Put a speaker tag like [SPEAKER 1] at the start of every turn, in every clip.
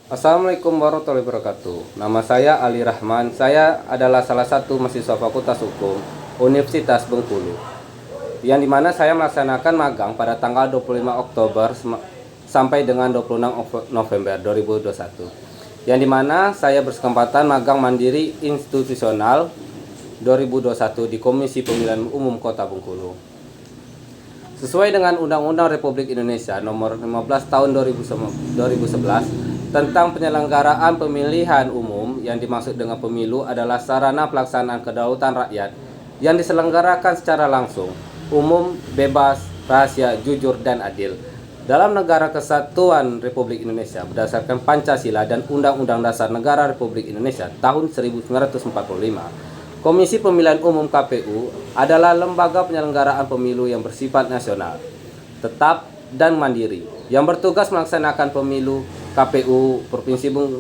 [SPEAKER 1] Assalamualaikum warahmatullahi wabarakatuh. Nama saya Ali Rahman. Saya adalah salah satu mahasiswa Fakultas Hukum Universitas Bengkulu. Yang dimana saya melaksanakan magang pada tanggal 25 Oktober sampai dengan 26 November 2021. Yang dimana saya berkesempatan magang mandiri institusional 2021 di Komisi Pemilihan Umum Kota Bengkulu. Sesuai dengan Undang-Undang Republik Indonesia Nomor 15 Tahun 2011 tentang penyelenggaraan pemilihan umum, yang dimaksud dengan pemilu adalah sarana pelaksanaan kedaulatan rakyat yang diselenggarakan secara langsung, umum, bebas, rahasia, jujur, dan adil dalam negara kesatuan Republik Indonesia berdasarkan Pancasila dan Undang-Undang Dasar Negara Republik Indonesia tahun 1945. Komisi Pemilihan Umum KPU adalah lembaga penyelenggaraan pemilu yang bersifat nasional, tetap, dan mandiri, yang bertugas melaksanakan pemilu KPU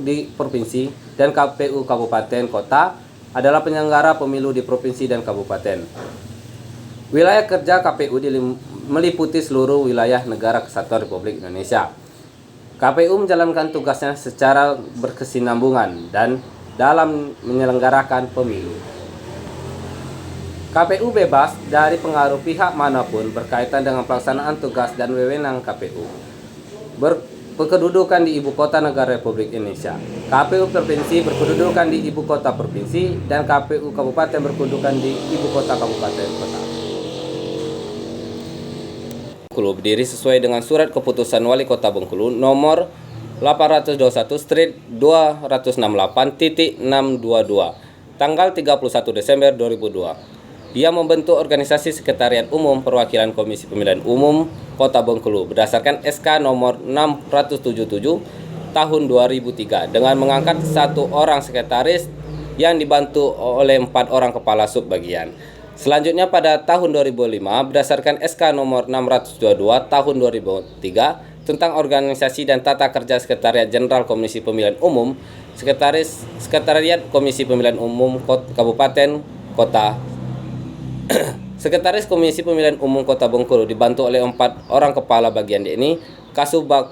[SPEAKER 1] di provinsi dan KPU kabupaten kota adalah penyelenggara pemilu di provinsi dan kabupaten. Wilayah kerja KPU meliputi seluruh wilayah negara kesatuan Republik Indonesia. KPU menjalankan tugasnya secara berkesinambungan dan dalam menyelenggarakan pemilu. KPU bebas dari pengaruh pihak manapun berkaitan dengan pelaksanaan tugas dan wewenang KPU. Berkedudukan di Ibu Kota Negara Republik Indonesia. KPU Provinsi berkedudukan di Ibu Kota Provinsi dan KPU Kabupaten berkedudukan di Ibu Kota Kabupaten Kota. Bengkulu berdiri sesuai dengan Surat Keputusan Wali Kota Bengkulu nomor 821/268.622 tanggal 31 Desember 2002. Dia membentuk organisasi Sekretariat Umum Perwakilan Komisi Pemilihan Umum Kota Bengkulu berdasarkan SK nomor 677 tahun 2003 dengan mengangkat 1 orang sekretaris yang dibantu oleh 4 orang kepala subbagian. Selanjutnya pada tahun 2005 berdasarkan SK nomor 622 tahun 2003 tentang organisasi dan tata kerja Sekretariat Jenderal Komisi Pemilihan Umum, Sekretariat Komisi Pemilihan Umum Kabupaten Kota. Sekretaris Komisi Pemilihan Umum Kota Bengkulu dibantu oleh 4 orang kepala bagian, yakni Kasubag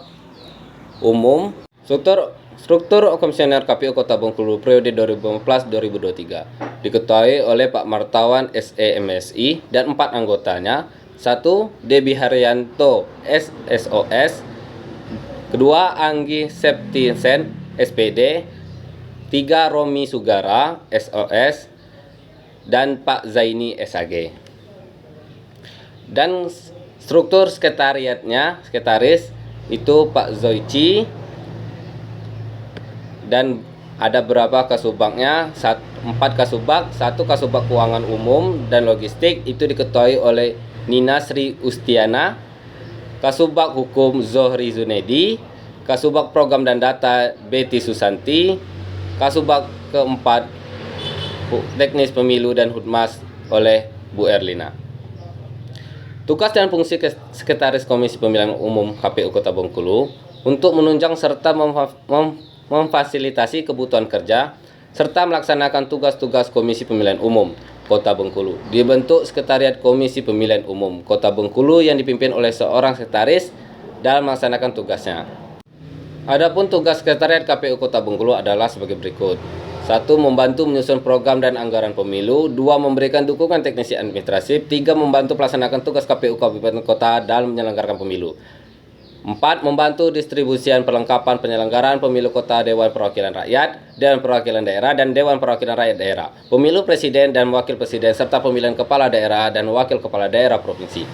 [SPEAKER 1] Umum, struktur komisioner KPU Kota Bengkulu periode 2015-2023 diketuai oleh Pak Martawan SEMSI dan 4 anggotanya. 1. Debi Haryanto SSOS, 2. Anggi Septisen SPD, 3. Romi Sugara SOS, dan Pak Zaini SAG. Dan struktur sekretaris itu Pak Zoici, dan ada berapa kasubagnya, 4 kasubag, 1 kasubag keuangan umum dan logistik itu diketuai oleh Nina Sri Ustiana, kasubag hukum Zohri Zunedi, kasubag program dan data Betty Susanti, kasubag keempat teknis pemilu dan hutmas oleh Bu Erlina. Tugas dan fungsi Sekretaris Komisi Pemilihan Umum KPU Kota Bengkulu untuk menunjang serta memfasilitasi kebutuhan kerja serta melaksanakan tugas-tugas Komisi Pemilihan Umum Kota Bengkulu. Dibentuk Sekretariat Komisi Pemilihan Umum Kota Bengkulu yang dipimpin oleh seorang sekretaris dalam melaksanakan tugasnya. Adapun tugas Sekretariat KPU Kota Bengkulu adalah sebagai berikut. 1. Membantu menyusun program dan anggaran pemilu. 2. Memberikan dukungan teknisi administratif. 3. Membantu melaksanakan tugas KPU Kabupaten Kota dalam menyelenggarakan pemilu. 4. Membantu distribusian perlengkapan penyelenggaraan pemilu kota, Dewan Perwakilan Rakyat, Dewan Perwakilan Daerah, dan Dewan Perwakilan Rakyat Daerah, pemilu presiden dan wakil presiden, serta pemilihan kepala daerah dan wakil kepala daerah provinsi.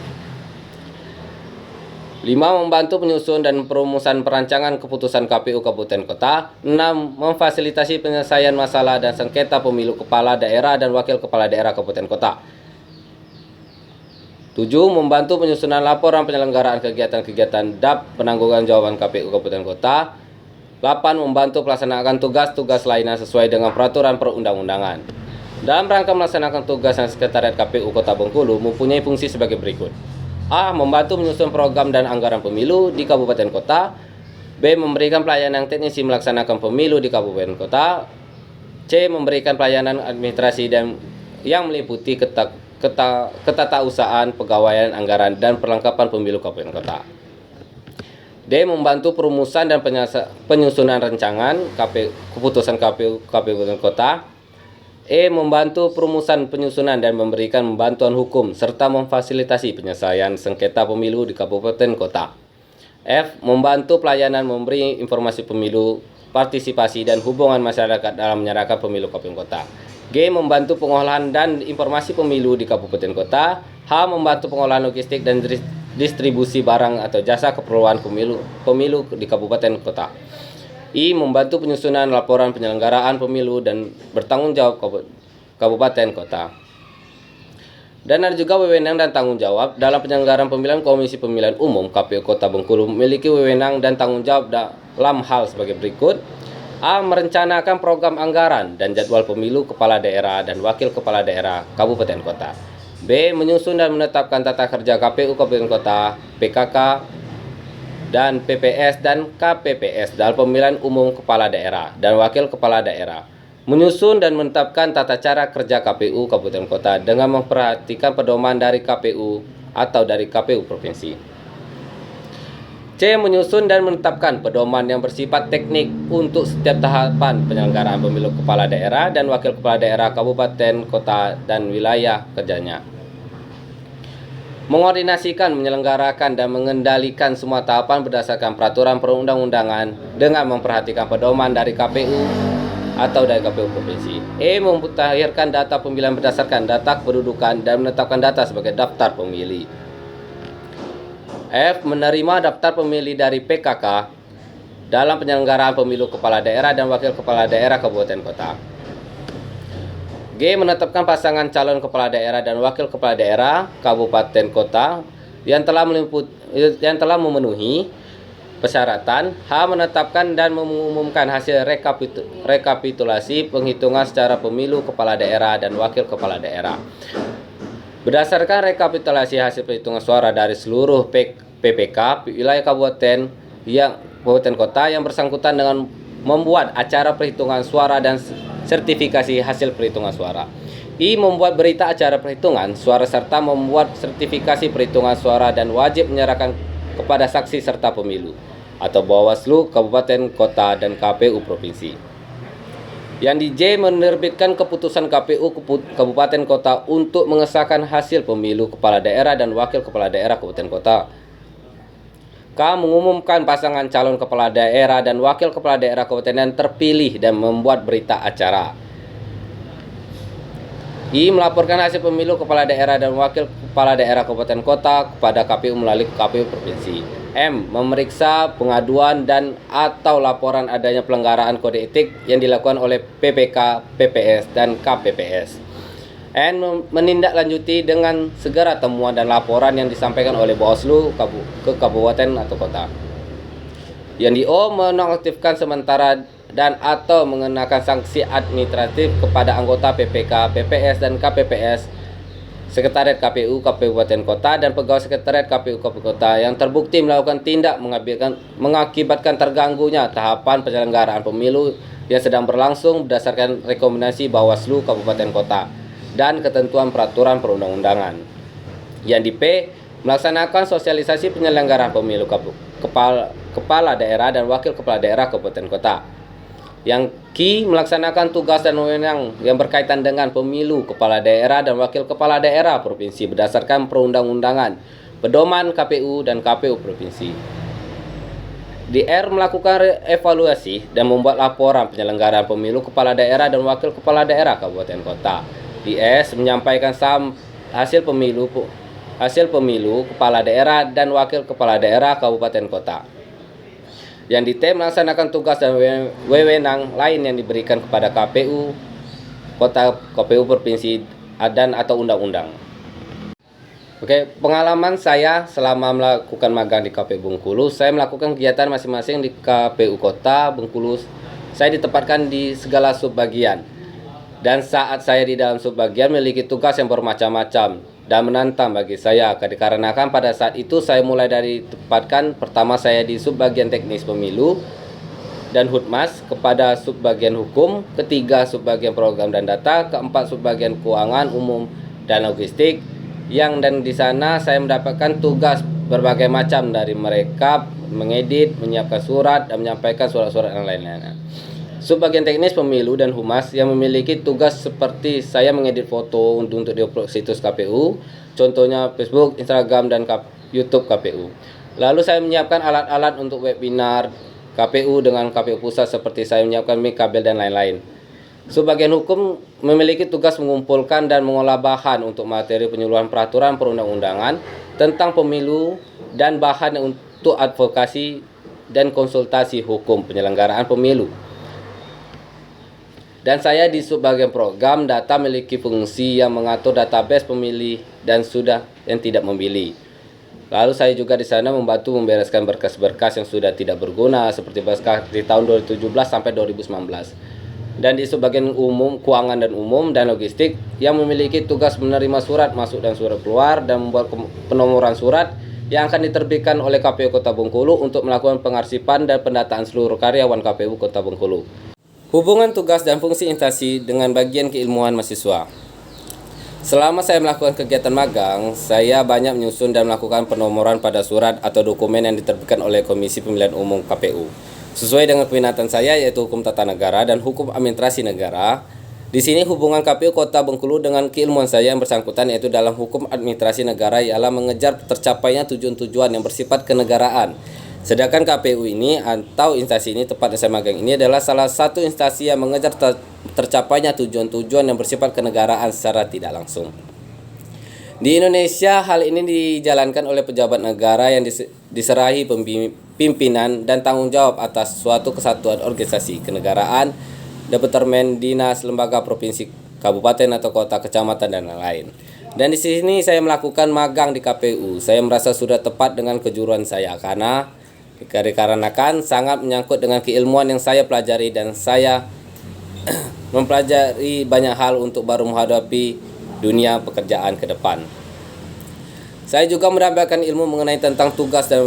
[SPEAKER 1] 5. Membantu penyusun dan perumusan perancangan keputusan KPU Kabupaten Kota. 6. Memfasilitasi penyelesaian masalah dan sengketa pemilu kepala daerah dan wakil kepala daerah Kabupaten Kota. 7. Membantu penyusunan laporan penyelenggaraan kegiatan-kegiatan DAP penanggungan jawaban KPU Kabupaten Kota. 8. Membantu pelaksanaan tugas-tugas lainnya sesuai dengan peraturan perundang-undangan. Dalam rangka melaksanakan tugas yang Sekretariat KPU Kota Bengkulu mempunyai fungsi sebagai berikut. A. Membantu menyusun program dan anggaran pemilu di Kabupaten Kota. B. Memberikan pelayanan teknisi melaksanakan pemilu di Kabupaten Kota. C. Memberikan pelayanan administrasi dan yang meliputi ketatausahaan, pegawaian, anggaran, dan perlengkapan pemilu Kabupaten Kota. D. Membantu perumusan dan penyusunan rancangan keputusan KPU Kabupaten Kota. E. Membantu perumusan penyusunan dan memberikan bantuan hukum serta memfasilitasi penyelesaian sengketa pemilu di Kabupaten Kota. F. Membantu pelayanan memberi informasi pemilu, partisipasi dan hubungan masyarakat dalam menyelenggarakan pemilu Kabupaten Kota. G. Membantu pengolahan dan informasi pemilu di Kabupaten Kota. H. Membantu pengolahan logistik dan distribusi barang atau jasa keperluan pemilu di Kabupaten Kota. I. Membantu penyusunan laporan penyelenggaraan pemilu dan bertanggung jawab Kabupaten Kota. Dan ada juga wewenang dan tanggung jawab dalam penyelenggaraan pemilihan. Komisi Pemilihan Umum KPU Kota Bengkulu memiliki wewenang dan tanggung jawab dalam hal sebagai berikut. A. Merencanakan program anggaran dan jadwal pemilu kepala daerah dan wakil kepala daerah Kabupaten Kota. B. Menyusun dan menetapkan tata kerja KPU Kabupaten Kota, PKK, dan PPS dan KPPS dalam pemilihan umum kepala daerah dan wakil kepala daerah. Menyusun dan menetapkan tata cara kerja KPU Kabupaten Kota dengan memperhatikan pedoman dari KPU atau dari KPU Provinsi. C. Menyusun dan menetapkan pedoman yang bersifat teknik untuk setiap tahapan penyelenggaraan pemilu kepala daerah dan wakil kepala daerah kabupaten, kota, dan wilayah kerjanya. Mengordinasikan, menyelenggarakan, dan mengendalikan semua tahapan berdasarkan peraturan perundang-undangan dengan memperhatikan pedoman dari KPU atau dari KPU Provinsi. E. Memutakhirkan data pemilihan berdasarkan data kependudukan dan menetapkan data sebagai daftar pemilih. F. Menerima daftar pemilih dari PKK dalam penyelenggaraan pemilu kepala daerah dan wakil kepala daerah kabupaten kota. G. Menetapkan pasangan calon kepala daerah dan wakil kepala daerah kabupaten kota yang telah memenuhi persyaratan. H. Menetapkan dan mengumumkan hasil rekapitulasi penghitungan secara pemilu kepala daerah dan wakil kepala daerah. Berdasarkan rekapitulasi hasil perhitungan suara dari seluruh PPK wilayah kabupaten kota yang bersangkutan dengan membuat acara perhitungan suara dan sertifikasi hasil perhitungan suara. I. Membuat berita acara perhitungan suara serta membuat sertifikasi perhitungan suara dan wajib menyerahkan kepada saksi serta pemilu atau Bawaslu Kabupaten Kota dan KPU Provinsi. Yang di J. Menerbitkan keputusan KPU Kabupaten Kota untuk mengesahkan hasil pemilu kepala daerah dan wakil kepala daerah Kabupaten Kota. K. Mengumumkan pasangan calon kepala daerah dan wakil kepala daerah kabupaten yang terpilih dan membuat berita acara. I. Melaporkan hasil pemilu kepala daerah dan wakil kepala daerah kabupaten kota kepada KPU melalui KPU Provinsi. M. Memeriksa pengaduan dan atau laporan adanya pelanggaran kode etik yang dilakukan oleh PPK, PPS, dan KPPS. N. Menindaklanjuti dengan segera temuan dan laporan yang disampaikan oleh Bawaslu ke kabupaten atau kota. Yang di O. Menonaktifkan sementara dan atau mengenakan sanksi administratif kepada anggota PPK, PPS, dan KPPS, Sekretariat KPU Kabupaten Kota, dan pegawai Sekretariat KPU Kabupaten Kota yang terbukti melakukan tindak mengakibatkan terganggunya tahapan penyelenggaraan pemilu yang sedang berlangsung berdasarkan rekomendasi Bawaslu Kabupaten Kota dan ketentuan peraturan perundang-undangan. Yang di P. Melaksanakan sosialisasi penyelenggaraan pemilu kepala daerah dan wakil kepala daerah Kabupaten Kota. Yang Q. Melaksanakan tugas dan wewenang yang berkaitan dengan pemilu kepala daerah dan wakil kepala daerah provinsi berdasarkan perundang-undangan, pedoman KPU dan KPU Provinsi. Di R. Melakukan evaluasi dan membuat laporan penyelenggaraan pemilu kepala daerah dan wakil kepala daerah kabupaten kota. Di S. Menyampaikan hasil pemilu kepala daerah dan wakil kepala daerah kabupaten kota. Yang di T. Melaksanakan tugas dan wewenang lain yang diberikan kepada KPU kota, KPU provinsi, dan atau undang-undang. Oke, pengalaman saya selama melakukan magang di KPU Bengkulu, saya melakukan kegiatan masing-masing di KPU Kota Bengkulu. Saya ditempatkan di segala subbagian. Dan saat saya di dalam subbagian memiliki tugas yang bermacam-macam dan menantang bagi saya, dikarenakan pada saat itu saya mulai dari tempatkan pertama saya di subbagian teknis pemilu dan Hutmas, kepada subbagian hukum, ketiga subbagian program dan data, keempat subbagian keuangan umum dan logistik, dan di sana saya mendapatkan tugas berbagai macam dari mereka mengedit, menyiapkan surat, dan menyampaikan surat-surat yang lain-lainnya. Subbagian teknis pemilu dan humas yang memiliki tugas seperti saya mengedit foto untuk diupload situs KPU, contohnya Facebook, Instagram, dan YouTube KPU. Lalu saya menyiapkan alat-alat untuk webinar KPU dengan KPU pusat seperti saya menyiapkan mic, kabel, dan lain-lain. Subbagian hukum memiliki tugas mengumpulkan dan mengolah bahan untuk materi penyuluhan peraturan perundang-undangan tentang pemilu dan bahan untuk advokasi dan konsultasi hukum penyelenggaraan pemilu. Dan saya di subbagian program data memiliki fungsi yang mengatur database pemilih dan sudah yang tidak memilih. Lalu saya juga di sana membantu membereskan berkas-berkas yang sudah tidak berguna seperti berkas di tahun 2017 sampai 2019. Dan di subbagian umum, keuangan dan umum dan logistik yang memiliki tugas menerima surat masuk dan surat keluar dan membuat penomoran surat yang akan diterbitkan oleh KPU Kota Bengkulu untuk melakukan pengarsipan dan pendataan seluruh karyawan KPU Kota Bengkulu. Hubungan tugas dan fungsi instansi dengan bagian keilmuan mahasiswa. Selama saya melakukan kegiatan magang, saya banyak menyusun dan melakukan penomoran pada surat atau dokumen yang diterbitkan oleh Komisi Pemilihan Umum KPU. Sesuai dengan peminatan saya yaitu hukum tata negara dan hukum administrasi negara. Di sini hubungan KPU Kota Bengkulu dengan keilmuan saya yang bersangkutan yaitu dalam hukum administrasi negara ialah mengejar tercapainya tujuan-tujuan yang bersifat kenegaraan. Sedangkan KPU ini atau instansi ini tepatnya saya magang ini adalah salah satu instansi yang mengejar tercapainya tujuan-tujuan yang bersifat kenegaraan secara tidak langsung. Di Indonesia hal ini dijalankan oleh pejabat negara yang diserahi pimpinan dan tanggung jawab atas suatu kesatuan organisasi kenegaraan, departemen, dinas, lembaga, provinsi, kabupaten atau kota, kecamatan dan lain-lain. Dan di sini saya melakukan magang di KPU. Saya merasa sudah tepat dengan kejuruan saya karena dikarenakan sangat menyangkut dengan keilmuan yang saya pelajari dan saya mempelajari banyak hal untuk baru menghadapi dunia pekerjaan ke depan. Saya juga mendapatkan ilmu mengenai tentang tugas dan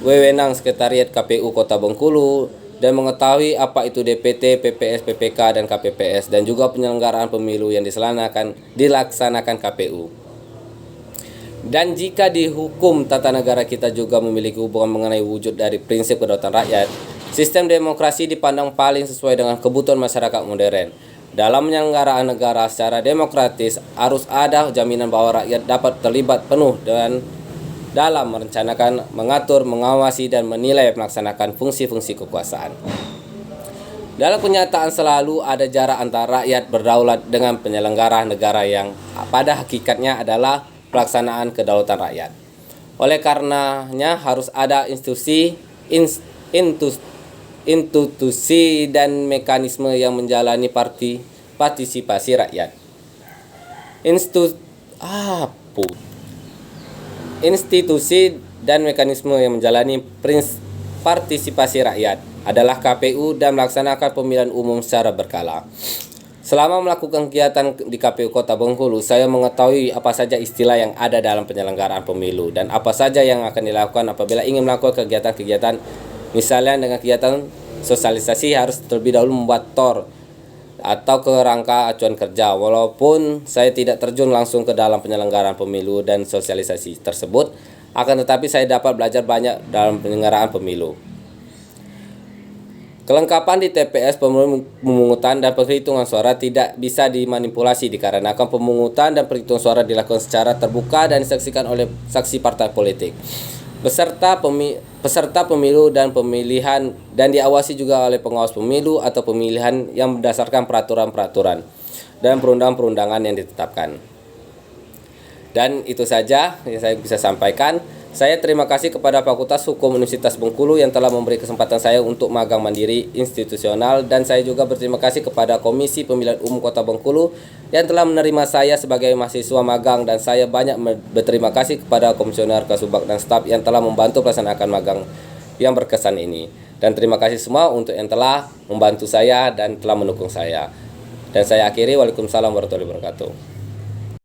[SPEAKER 1] wewenang Sekretariat KPU Kota Bengkulu dan mengetahui apa itu DPT, PPS, PPK, dan KPPS dan juga penyelenggaraan pemilu yang dilaksanakan KPU. Dan jika di hukum tata negara kita juga memiliki hubungan mengenai wujud dari prinsip kedaulatan rakyat, sistem demokrasi dipandang paling sesuai dengan kebutuhan masyarakat modern. Dalam penyelenggaraan negara secara demokratis, harus ada jaminan bahwa rakyat dapat terlibat penuh dan dalam merencanakan, mengatur, mengawasi, dan menilai melaksanakan fungsi-fungsi kekuasaan. Dalam kenyataan selalu ada jarak antara rakyat berdaulat dengan penyelenggara negara yang pada hakikatnya adalah pelaksanaan kedaulatan rakyat. Oleh karenanya harus ada institusi dan mekanisme yang menjalani partisipasi rakyat. Institusi dan mekanisme yang menjalani partisipasi rakyat adalah KPU dan melaksanakan pemilihan umum secara berkala. Selama melakukan kegiatan di KPU Kota Bengkulu, saya mengetahui apa saja istilah yang ada dalam penyelenggaraan pemilu dan apa saja yang akan dilakukan apabila ingin melakukan kegiatan-kegiatan. Misalnya dengan kegiatan sosialisasi harus terlebih dahulu membuat TOR atau kerangka acuan kerja. Walaupun saya tidak terjun langsung ke dalam penyelenggaraan pemilu dan sosialisasi tersebut, akan tetapi saya dapat belajar banyak dalam penyelenggaraan pemilu. Kelengkapan di TPS pemungutan dan penghitungan suara tidak bisa dimanipulasi dikarenakan pemungutan dan penghitungan suara dilakukan secara terbuka dan disaksikan oleh saksi partai politik. Peserta pemilu dan pemilihan dan diawasi juga oleh pengawas pemilu atau pemilihan yang berdasarkan peraturan-peraturan dan perundang-perundangan yang ditetapkan. Dan itu saja yang saya bisa sampaikan. Saya terima kasih kepada Fakultas Hukum Universitas Bengkulu yang telah memberi kesempatan saya untuk magang mandiri institusional, dan saya juga berterima kasih kepada Komisi Pemilihan Umum Kota Bengkulu yang telah menerima saya sebagai mahasiswa magang, dan saya banyak berterima kasih kepada Komisioner Kasubag dan staf yang telah membantu melaksanakan magang yang berkesan ini. Dan terima kasih semua untuk yang telah membantu saya dan telah mendukung saya. Dan saya akhiri, Waalaikumsalam warahmatullahi wabarakatuh.